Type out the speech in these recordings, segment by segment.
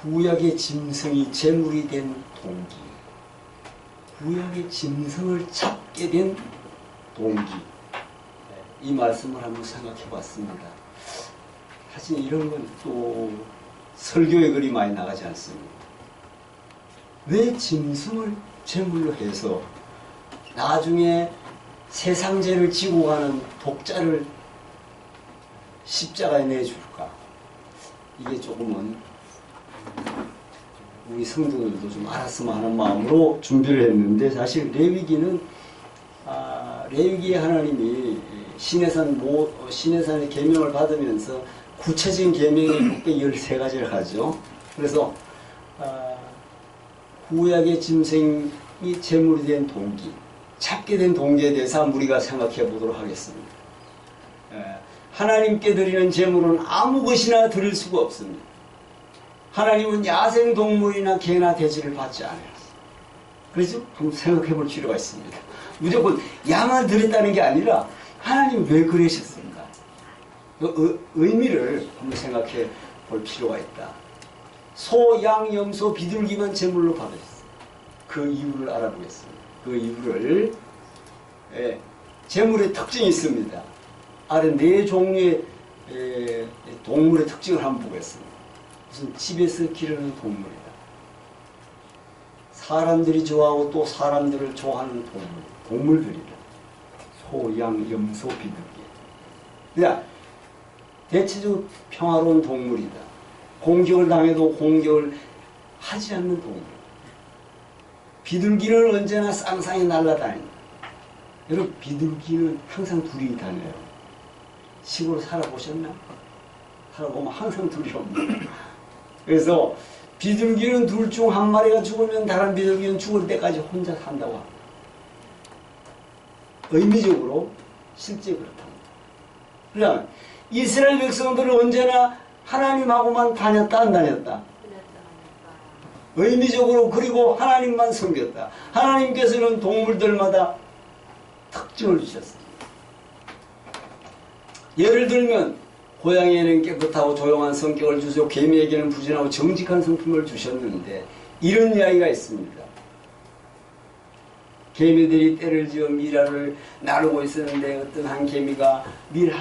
구약의 짐승이 제물이 된 동기, 구약의 짐승을 잡게 된 동기, 이 말씀을 한번 생각해 봤습니다. 사실 이런 건 또 설교에 그리 많이 나가지 않습니다. 왜 짐승을 제물로 해서 나중에 세상죄를 지고 가는 독자를 십자가에 내줄까? 이게 조금은 우리 성도들도 좀 알았으면 하는 마음으로 준비를 했는데, 사실 레위기는 레위기에 하나님이 시내산의 계명을 받으면서 구체적인 계명이 613가지를 하죠. 그래서 구약의 짐승이 제물이 된 동기, 잡게 된 동기에 대해서 우리가 생각해 보도록 하겠습니다. 하나님께 드리는 제물은 아무 것이나 드릴 수가 없습니다. 하나님은 야생동물이나 개나 돼지를 받지 않아요. 그래서 한번 생각해 볼 필요가 있습니다. 무조건 양을 드렸다는 게 아니라 하나님 왜 그러셨습니까? 그 의미를 한번 생각해 볼 필요가 있다. 소, 양, 염소, 비둘기만 제물로 받으셨어요. 그 이유를 알아보겠습니다. 그 이유를, 제물의 특징이 있습니다. 아래 4종류의 동물의 특징을 한번 보겠습니다. 무슨 집에서 기르는 동물이다. 사람들이 좋아하고 또 사람들을 좋아하는 동물들이다. 소, 양, 염소, 비둘기. 그러니까 대체적으로 평화로운 동물이다. 공격을 당해도 공격을 하지 않는 동물. 비둘기는 언제나 쌍쌍이 날아다닌다. 여러분, 비둘기는 항상 둘이 다녀요. 시골 살아보셨나? 살아보면 항상 둘이 옵니다. 그래서 비둘기는 둘 중 한 마리가 죽으면 다른 비둘기는 죽을 때까지 혼자 산다고 합니다. 의미적으로 실제 그렇답니다. 그러면 이스라엘 백성들은 언제나 하나님하고만 다녔다 안 다녔다? 의미적으로 그리고 하나님만 섬겼다. 하나님께서는 동물들마다 특징을 주셨습니다. 예를 들면 고양이에는 깨끗하고 조용한 성격을 주시고 개미에게는 부진하고 정직한 성품을 주셨는데, 이런 이야기가 있습니다. 개미들이 떼를 지어 미라를 나르고 있었는데 어떤 한 개미가 밀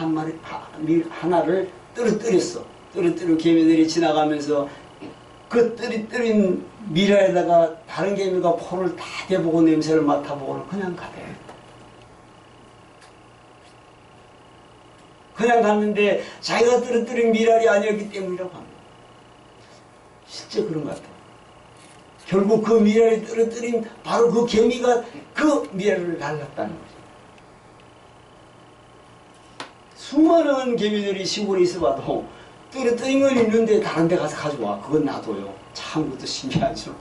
하나를 떨어뜨렸어. 떨어뜨린 개미들이 지나가면서 그 떨어뜨린 미라에다가 다른 개미가 코를 다 대보고 냄새를 맡아보고는 그냥 가대. 그냥 갔는데 자기가 떨어뜨린 미랄이 아니었기 때문이라고 합니다. 실제 그런 것 같아요. 결국 그 미랄이 떨어뜨린 바로 그 개미가 그 미랄을 날랐다는 거죠. 수많은 개미들이 시골에 있어봐도 떨어뜨린 건 있는데 다른 데 가서 가져와. 그건 놔둬요. 참 그것도 신기하죠.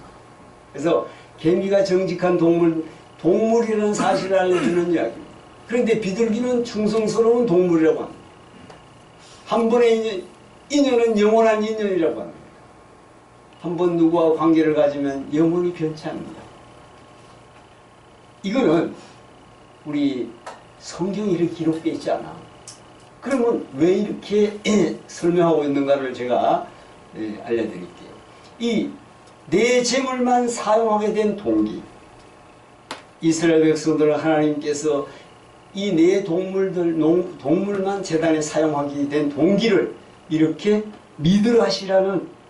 그래서 개미가 정직한 동물이라는 사실을 알려주는 이야기입니다. 그런데 비둘기는 충성스러운 동물이라고 합니다. 한 번의 인연은 영원한 인연이라고 합니다. 한 번 누구와 관계를 가지면 영원히 변치 않는다. 이거는 우리 성경에 이렇게 기록되어 있지 않아. 그러면 왜 이렇게 설명하고 있는가를 제가 알려드릴게요. 이 내 재물만 사용하게 된 동기, 이스라엘 백성들은 하나님께서 이 네 동물만 제단에 사용하게 된 동기를 이렇게 미드라시라는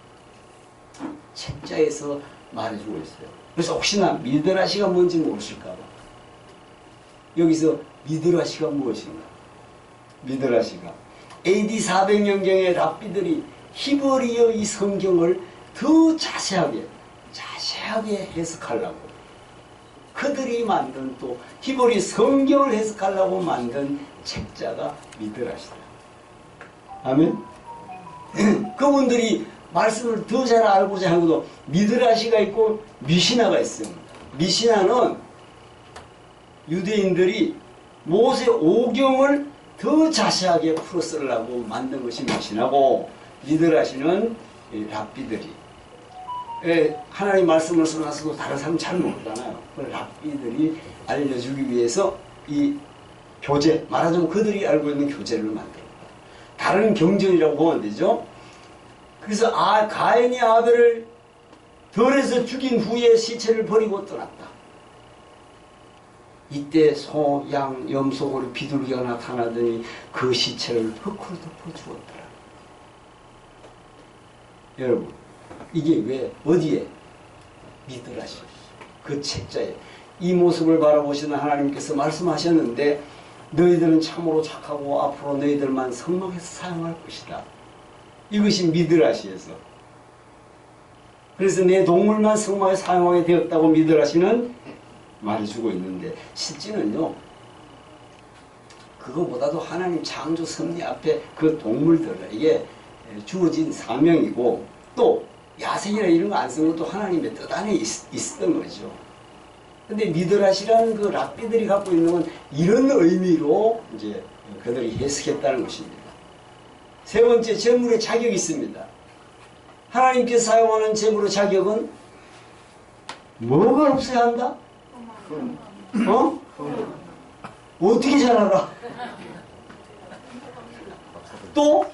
책자에서 말해주고 있어요. 그래서 혹시나 미드라시가 뭔지 모르실까봐 여기서 미드라시가 무엇인가? 미드라시가 AD 400년경에 랍비들이 히브리어 이 성경을 더 자세하게 해석하려고 그들이 만든 또 히브리 성경을 해석하려고 만든 책자가 미드라시다. 아멘? 그분들이 말씀을 더 잘 알고자 하고도 미드라시가 있고 미시나가 있습니다. 미시나는 유대인들이 모세 오경을 더 자세하게 풀어 쓰려고 만든 것이 미시나고, 미드라시는 랍비들이 하나님 말씀을 써놔서도 다른 사람은 잘 모르잖아요. 랍비들이 알려주기 위해서 이 교재, 말하자면 그들이 알고 있는 교재를 만듭니다. 다른 경전이라고 보면 되죠. 그래서 가인이 아벨을 들에서 죽인 후에 시체를 버리고 떠났다. 이때 소, 양, 염소고리, 비둘기가 나타나더니 그 시체를 흙으로 덮어 주었더라. 여러분, 이게 왜 어디에? 미드라시 그 책자에 이 모습을 바라보시는 하나님께서 말씀하셨는데 너희들은 참으로 착하고 앞으로 너희들만 성막에서 사용할 것이다. 이것이 미드라시에서. 그래서 내 동물만 성막에 사용하게 되었다고 미드라시는 말해주고 있는데 실제는요, 그거보다도 하나님 창조 섭리 앞에 그 동물들에게 주어진 사명이고 또 야생이나 이런 거 안 쓴 것도 하나님의 뜻 안에 있었던 거죠. 근데 미드라시라는 그 랍비들이 갖고 있는 건 이런 의미로 이제 그들이 해석했다는 것입니다. 세 번째, 제물의 자격이 있습니다. 하나님께서 사용하는 제물의 자격은 뭐가 없어야 한다? 어? 어떻게 잘 알아? 또?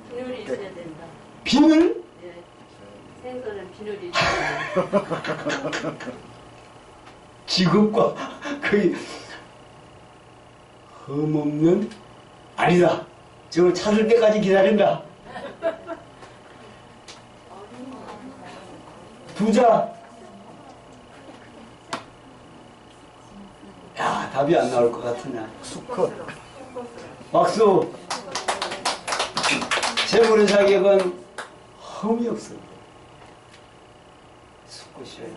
비늘이 있어야 된다. 비늘? 네. 생선은 비늘이 있어야 된다. 직업과 거의 흠없는 아니다. 저걸 찾을 때까지 기다린다. 부자. 야, 답이 안 나올 것 같으냐. 수컷. 박수. 재물의 자격은 흠이 없습니다. 수컷이에요.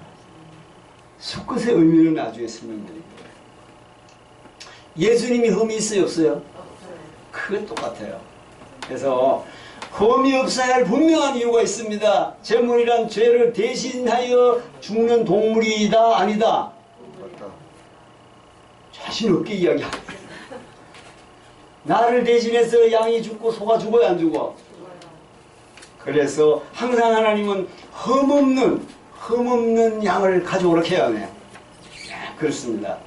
수컷의 의미를 나중에 설명드릴게요. 예수님이 흠이 있어요, 없어요? 그게 똑같아요. 그래서 흠이 없어야 할 분명한 이유가 있습니다. 재물이란 죄를 대신하여 죽는 동물이다, 아니다? 맞다. 자신 없게 이야기합니다. 나를 대신해서 양이 죽고 소가 죽어요, 안 죽어? 그래서 항상 하나님은 흠없는 양을 가져오라 해야 하네. 그렇습니다.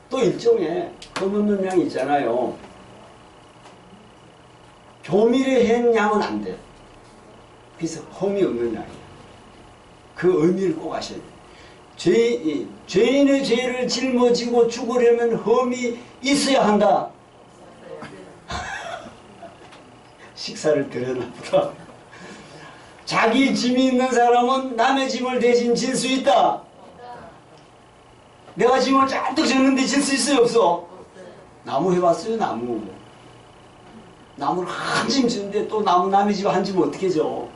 또 일종의 흠없는 양이 있잖아요. 교미를 한 양은 안 돼. 그래서 흠이 없는 양이에요. 그 의미를 꼭 아셔야 돼요. 죄인의 죄를 짊어지고 죽으려면 흠이 있어야 한다. 식사를 드려놨다. 자기 짐이 있는 사람은 남의 짐을 대신 질 수 있다. 내가 짐을 잔뜩 졌는데 질 수 있어요, 없어? 나무 해봤어요, 나무. 나무를 한 짐 지는데 또 남의 집 한 짐을 어떻게 져?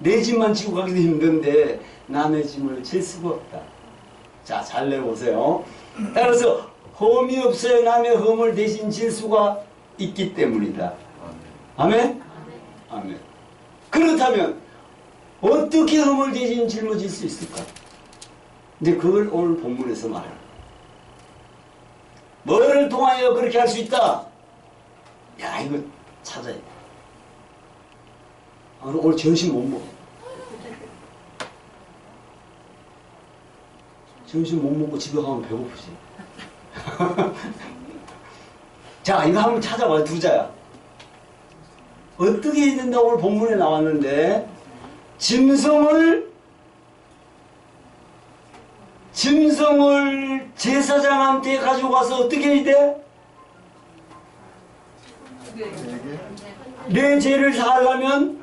내 짐만 지고 가기도 힘든데 남의 짐을 질 수가 없다. 자, 잘 내보세요. 따라서 흠이 없어야 남의 흠을 대신 질 수가 있기 때문이다. 아멘? 아멘. 그렇다면 어떻게 흠을 대신 짊어질 수 있을까? 이제 그걸 오늘 본문에서 말해요. 뭐를 통하여 그렇게 할 수 있다? 야, 이거 찾아야 돼. 오늘 점심 못 먹어. 점심 못 먹고 집에 가면 배고프지. 자, 이거 한번 찾아봐요. 두자야. 어떻게 해야 된다고 오늘 본문에 나왔는데, 짐승을 제사장한테 가져가서 어떻게 해야 돼? 내 죄를 사하려면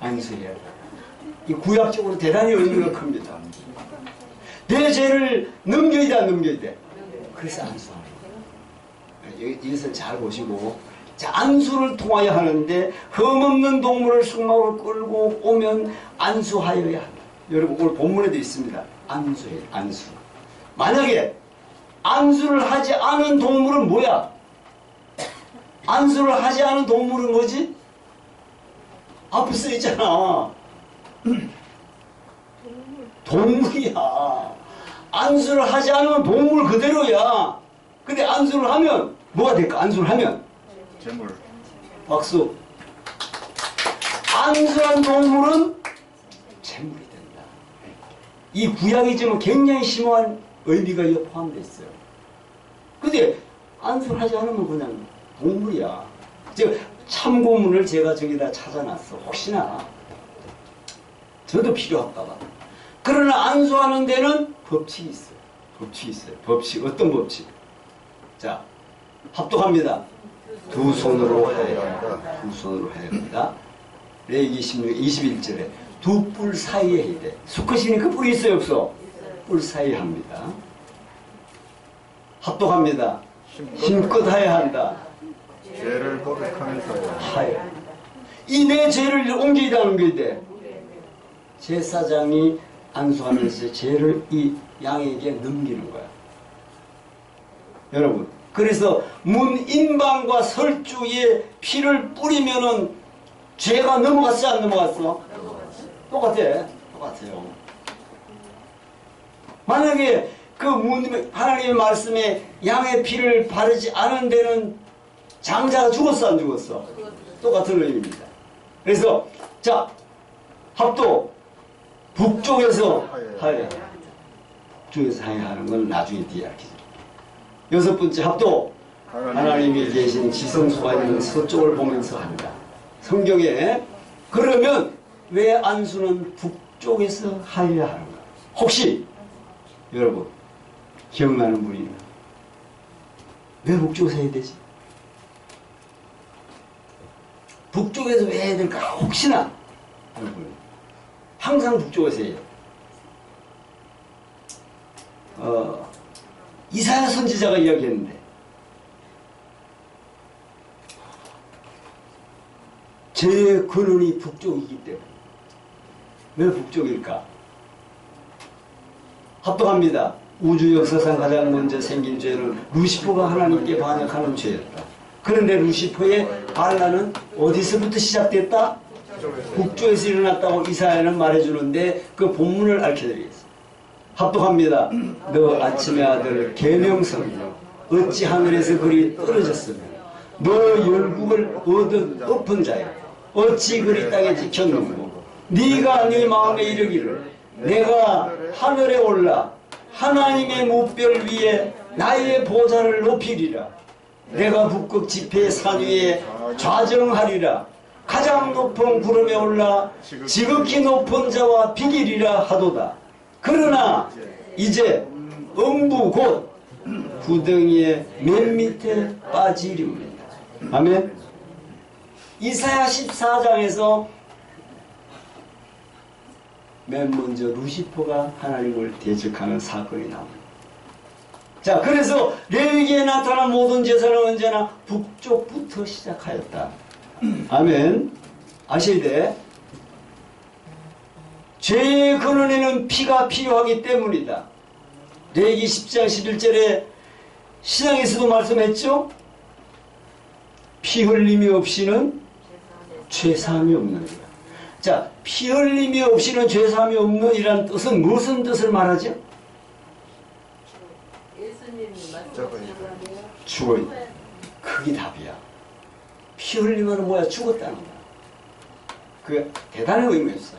안수해야 돼. 이 구약적으로 대단히 의미가 큽니다. 내 죄를 넘겨야 돼, 안 넘겨야 돼? 그래서 안수하는 거예요. 이것을 잘 보시고, 자, 안수를 통하여 하는데 흠없는 동물을 숙막으로 끌고 오면 안수하여야 한다. 여러분, 오늘 본문에도 있습니다. 안수예요, 안수. 만약에 안수를 하지 않은 동물은 뭐야? 안수를 하지 않은 동물은 뭐지? 앞에 써 있잖아. 동물이야. 안수를 하지 않으면 동물 그대로야. 근데 안수를 하면 뭐가 될까? 안수를 하면 재물. 박수. 안수한 동물은 재물이 된다. 이 구약이지만 굉장히 심오한 의미가 여기 포함되어 있어요. 근데 안수를 하지 않으면 그냥 동물이야. 제가 참고문을 제가 저기다 찾아놨어. 혹시나 저도 필요할까봐. 그러나 안수하는 데는 법칙이 있어요. 법칙이 있어요. 법칙. 어떤 법칙? 자, 합독합니다. 두 손으로 해야 합니다. 두 손으로 해야 합니다. 레위기 21절에 두 뿔 사이에 해야 돼. 수컷이니까 뿔이 있어요, 없어? 뿔 사이에 합니다. 합독합니다. 힘껏 하여야 한다. 죄를 고백하면서 하여. 이 내 죄를 옮기다 옮길 때 제사장이 안수하면서 죄를 이 양에게 넘기는 거야. 여러분, 그래서 문 인방과 설주에 피를 뿌리면은 죄가 넘어갔어, 안 넘어갔어? 똑같아. 똑같아요. 만약에 그 하나님의 말씀에 양의 피를 바르지 않은 데는 장자가 죽었어, 안 죽었어? 똑같은 의미입니다. 그래서 자, 합도 북쪽에서 하여. 북쪽에서 하여하는 건 나중에 뒤에 알려드릴게요. 여섯 번째 합도 하나님이 계신 지성소가 있는 서쪽을 보면서 한다. 성경에 그러면 왜 안수는 북쪽에서 하여야 하는가? 혹시 여러분 기억나는 분이 있나? 왜 북쪽에서 해야 되지? 북쪽에서 왜 해야 될까? 혹시나 여러분 항상 북쪽에서 해요. 이사야 선지자가 이야기했는데 죄의 근원이 북쪽이기 때문에. 왜 북쪽일까? 합독합니다. 우주 역사상 가장 먼저 생긴 죄는 루시퍼가 하나님께 반역하는 죄였다. 그런데 루시퍼의 반란은 어디서부터 시작됐다? 북쪽에서 일어났다고 이사야는 말해주는데 그 본문을 알려드리겠습니다. 합독합니다. 너 아침의 아들 계명성이여 어찌 하늘에서 그리 떨어졌으며 너 열국을 얻은 엎은 자여 어찌 그리 땅에 지켰는고 네가 네 마음에 이르기를 내가 하늘에 올라 하나님의 무별 위에 나의 보좌를 높이리라. 내가 북극 지폐의 산 위에 좌정하리라. 가장 높은 구름에 올라 지극히 높은 자와 비기리라 하도다. 그러나 이제 음부 곧 구덩이의 맨 밑에 빠지리옵니다. 아멘. 이사야 14장에서 맨 먼저 루시퍼가 하나님을 대적하는 사건이 나옵니다. 자, 그래서 레위기에 나타난 모든 제사는 언제나 북쪽부터 시작하였다. 아멘. 아셔야 돼. 죄의 근원에는 피가 필요하기 때문이다. 레위기 10장 11절에 신약에서도 말씀했죠. 피 흘림이 없이는 죄사함이 없느니라. 자, 피 흘림이 없이는 죄사함이 없느니라는 뜻은 무슨 뜻을 말하죠? 예수님이 말씀하신 죽어요. 그게 답이야. 피 흘리면 뭐야? 죽었다는 거야. 그 대단한 의미였어.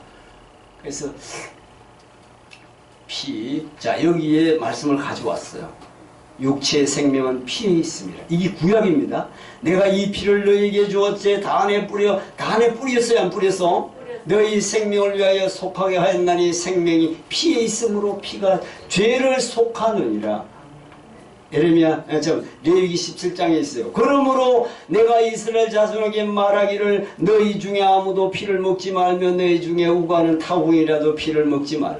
그래서 피, 자 여기에 말씀을 가져왔어요. 육체의 생명은 피에 있습니다. 이게 구약입니다. 내가 이 피를 너희에게 주었지 단에 뿌려. 단에 뿌렸어요? 안 뿌렸어? 너희 생명을 위하여 속하게 하였나니 생명이 피에 있으므로 피가 죄를 속하느니라. 레위기 17장에 있어요. 그러므로 내가 이스라엘 자손에게 말하기를 너희 중에 아무도 피를 먹지 말며 너희 중에 우가는 타궁이라도 피를 먹지 말라.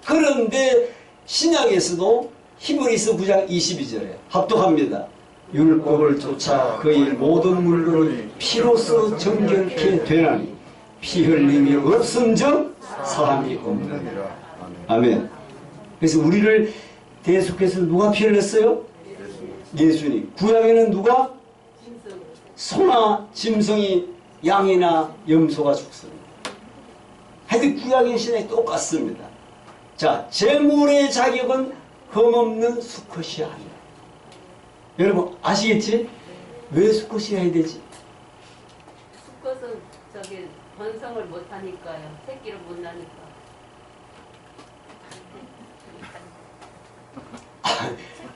그런데 신약에서도 히브리서 9장 22절에 합독합니다. 율법을 쫓아 그의 모든 물건이 피로써 정결케 되나니 피 흘림이 없음즉 사함이 없느니라. 아멘. 그래서 우리를 대속해서 누가 피 흘렸어요? 예수님. 구약에는 누가? 소나 짐승이 양이나 염소가 죽습니다. 하여튼 구약의 신약이 똑같습니다. 자, 제물의 자격은 흠없는 수컷이 아니라. 여러분 아시겠지? 왜 수컷이 해야 되지? 수컷은 저기 번성을 못하니까요. 새끼를 못 나니까.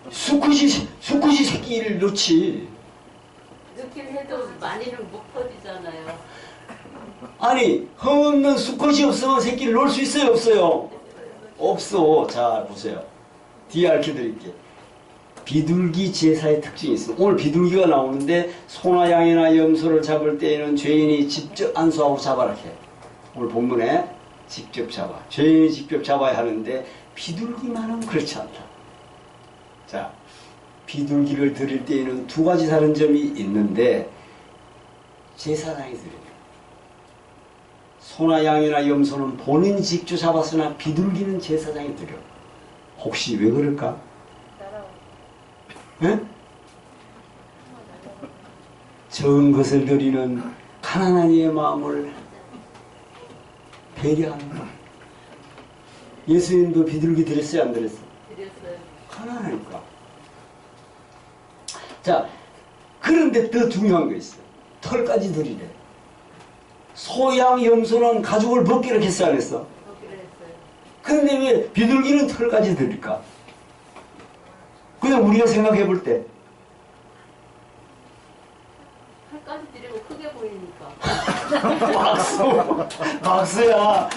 수컷이 새끼를 놓지. 넣긴 해도 많이는 못 퍼지잖아요. 아니 흠없는 수컷이 없으면 새끼를 놓을 수 있어요 없어요? 없어. 자 보세요. 뒤에 알려드릴게. 비둘기 제사의 특징이 있습니다. 오늘 비둘기가 나오는데 소나 양이나 염소를 잡을 때에는 죄인이 직접 안수하고 잡아라 해. 오늘 본문에 직접 잡아. 죄인이 직접 잡아야 하는데 비둘기만은 그렇지 않다. 자, 비둘기를 드릴 때에는 두 가지 다른 점이 있는데 제사장이 드립니다. 소나 양이나 염소는 본인이 직접 잡았으나 비둘기는 제사장이 드려. 혹시 왜 그럴까? 예? 적은 것을 드리는 가난한 이의 마음을 배려하는 것. 예수님도 비둘기 드렸어요 안 드렸어요? 드렸어요. 가난하니까. 자, 그런데 더 중요한 거 있어요. 털까지 드리래. 소양 염소는 가죽을 벗기로 했어 안 했어? 거기를 했어요. 근데 왜 비둘기는 털까지 드릴까? 그냥 우리가 생각해 볼 때 팔까지 드리고 크게 보이니까. 박수야.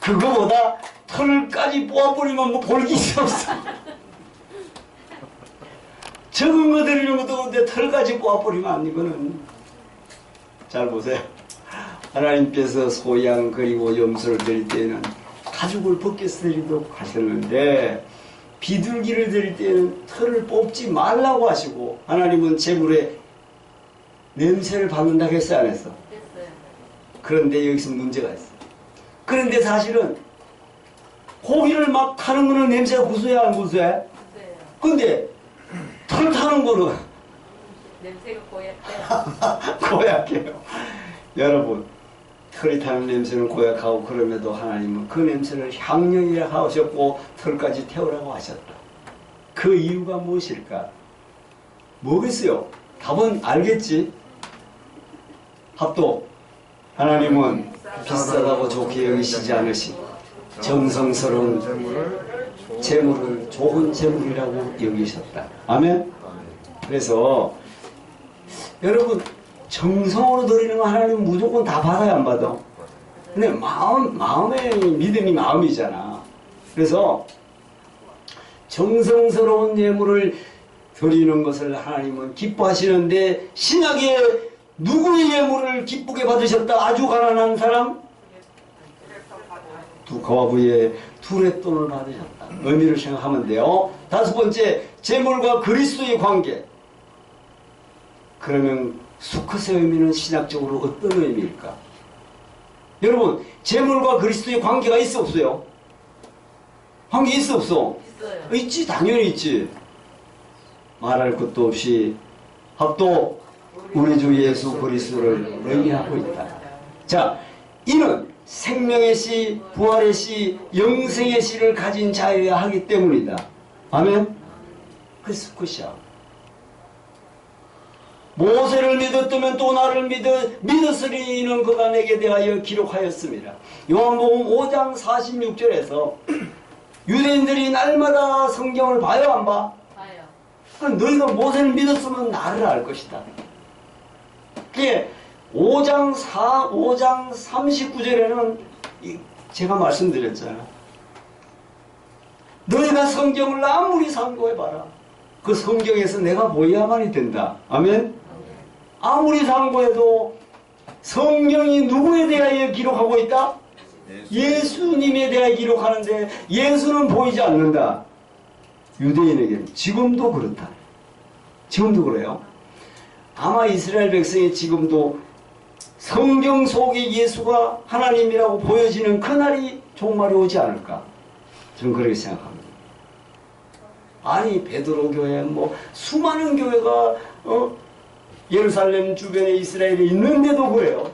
그거보다 털까지 뽑아버리면 뭐 볼 게 없어. 적은 거 드리는 것도 근데 털까지 뽑아버리면 안 이거는. 잘 보세요. 하나님께서 소양 그리고 염소를 드릴 때는 가죽을 벗겨서 드리도록 하셨는데 비둘기를 드릴 때는 털을 뽑지 말라고 하시고 하나님은 제물에 냄새를 받는다고 했어요 안 했어? 했어요. 그런데 여기서 문제가 있어. 그런데 사실은 고기를 막 타는 거는 냄새가 구수해 안 구수해? 했어요. 근데 털 타는 거는 냄새가 고약해요. 고약해요. 여러분 털이 타는 냄새는 고약하고 그럼에도 하나님은 그 냄새를 향령이라 하셨고 털까지 태우라고 하셨다. 그 이유가 무엇일까? 뭐겠어요? 답은 알겠지? 합도 하나님은 비싸다고 좋게 여기시지 않으시고 정성스러운 재물을 좋은 재물이라고 여기셨다. 아멘? 그래서 여러분 정성으로 드리는 거 하나님은 무조건 다 받아야 안 받아? 근데 마음의 믿음이 마음이잖아. 그래서 정성스러운 예물을 드리는 것을 하나님은 기뻐하시는데 신약에 누구의 예물을 기쁘게 받으셨다? 아주 가난한 사람? 두 과부의 두렛돈을 받으셨다. 의미를 생각하면 돼요. 다섯 번째, 재물과 그리스도의 관계. 그러면 수컷의 의미는 신학적으로 어떤 의미일까? 여러분, 재물과 그리스도의 관계가 있어 없어요? 관계 있어 없어? 있어요. 있지, 당연히 있지. 말할 것도 없이 합도 우리 주 예수 그리스도를 의미하고 있다. 자, 이는 생명의 씨, 부활의 씨, 영생의 씨를 가진 자여야 하기 때문이다. 아멘? 그래서 끝이야. 모세를 믿었다면 또 나를 믿었으리는 그가 내게 대하여 기록하였습니다. 요한복음 5장 46절에서 유대인들이 날마다 성경을 봐요 안 봐? 봐요. 너희가 모세를 믿었으면 나를 알 것이다. 그게 5장 39절에는 제가 말씀드렸잖아요. 너희가 성경을 아무리 상고해봐라. 그 성경에서 내가 보여야만이 된다. 아멘? 아무리 상고해도 성경이 누구에 대하여 기록하고 있다? 예수님에 대하여 기록하는데 예수는 보이지 않는다. 유대인에게는 지금도 그렇다. 지금도 그래요. 아마 이스라엘 백성이 지금도 성경 속에 예수가 하나님이라고 보여지는 그날이 종말이 오지 않을까? 저는 그렇게 생각합니다. 아니 베드로 교회 뭐 수많은 교회가 예루살렘 주변에 이스라엘에 있는데도 그래요.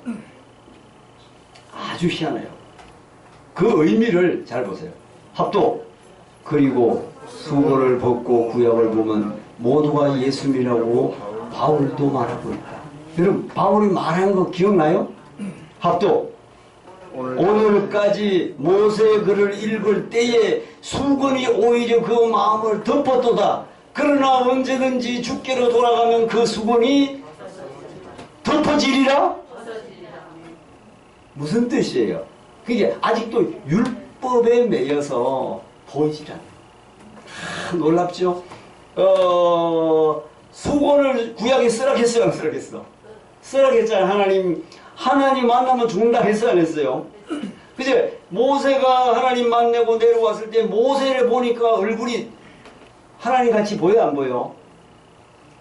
아주 희한해요. 그 의미를 잘 보세요. 합도 그리고 수고를 벗고 구약을 보면 모두가 예수님이라고 바울도 말하고 있다. 여러분 바울이 말한 거 기억나요? 합도 오늘까지 모세의 글을 읽을 때에 수건이 오히려 그 마음을 덮었도다. 그러나 언제든지 주께로 돌아가면 그 수건이 덮어지리라? 무슨 뜻이에요? 그게 아직도 율법에 매여서 보이질 않아요. 놀랍죠? 수건을 구약에 쓰라고 했어요, 안 쓰라고 했어? 쓰라고 했잖아요. 하나님 만나면 죽는다 했어요, 안 했어요? 그죠? 모세가 하나님 만나고 내려왔을 때 모세를 보니까 얼굴이 하나님 같이 보여, 안 보여?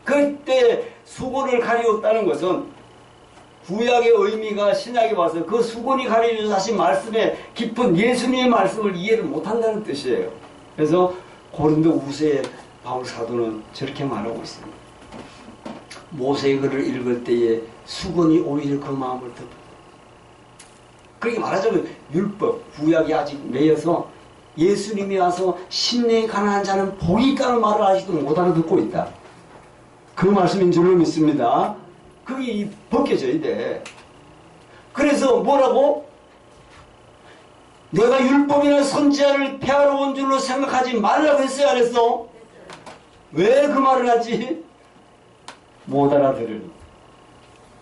그때 수건을 가리웠다는 것은 구약의 의미가 신약에 와서 그 수건이 가리워서 하신 말씀에 깊은 예수님의 말씀을 이해를 못한다는 뜻이에요. 그래서 고린도 우세 바울 사도는 저렇게 말하고 있습니다. 모세의 글을 읽을 때에 수건이 오히려 그 마음을 덮어. 그렇게 말하자면 율법, 구약이 아직 매여서 예수님이 와서 심령이 가난한 자는 복이 있다는 말을 아직도 못 알아듣고 있다. 그 말씀인 줄로 믿습니다. 그게 벗겨져야 돼. 그래서 뭐라고? 내가 율법이나 선지자를 폐하러 온 줄로 생각하지 말라고 했어요, 안 했어? 왜 그 말을 하지? 못 알아들으니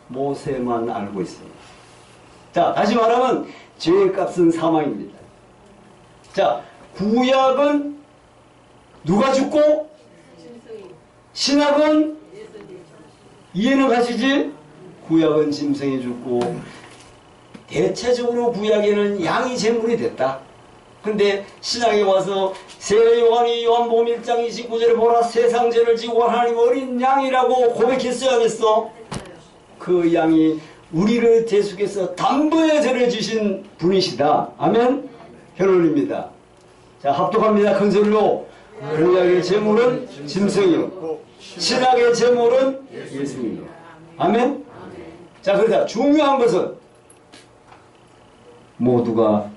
모세만 알고 있습니다. 자, 다시 말하면 죄의 값은 사망입니다. 자, 구약은 누가 죽고 신약은 이해는 가시지? 구약은 짐승이 죽고 대체적으로 구약에는 양이 제물이 됐다. 근데 신약에 와서 새 요한이 요한복음 1장 29절에 보라 세상 죄를 지고 하나님 어린 양이라고 고백했어야 안 했어? 그 양이 우리를 대속해서 담보에 전해주신 분이시다. 아멘? 현원입니다. 자, 합독합니다. 큰 소리로. 구약의 제물은 짐승이요 신약의 제물은 예수님이요. 아멘? 자, 그러다 중요한 것은 모두가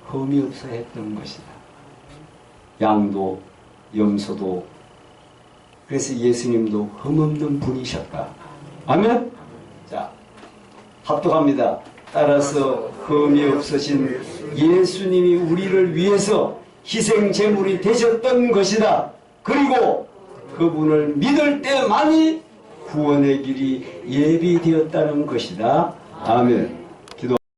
흠이 없어 했던 것이다. 양도 염소도. 그래서 예수님도 흠없는 분이셨다. 아멘? 자, 합독합니다. 따라서 흠이 없으신 예수님이 우리를 위해서 희생 제물이 되셨던 것이다. 그리고 그분을 믿을 때만이 구원의 길이 예비되었다는 것이다. 아멘.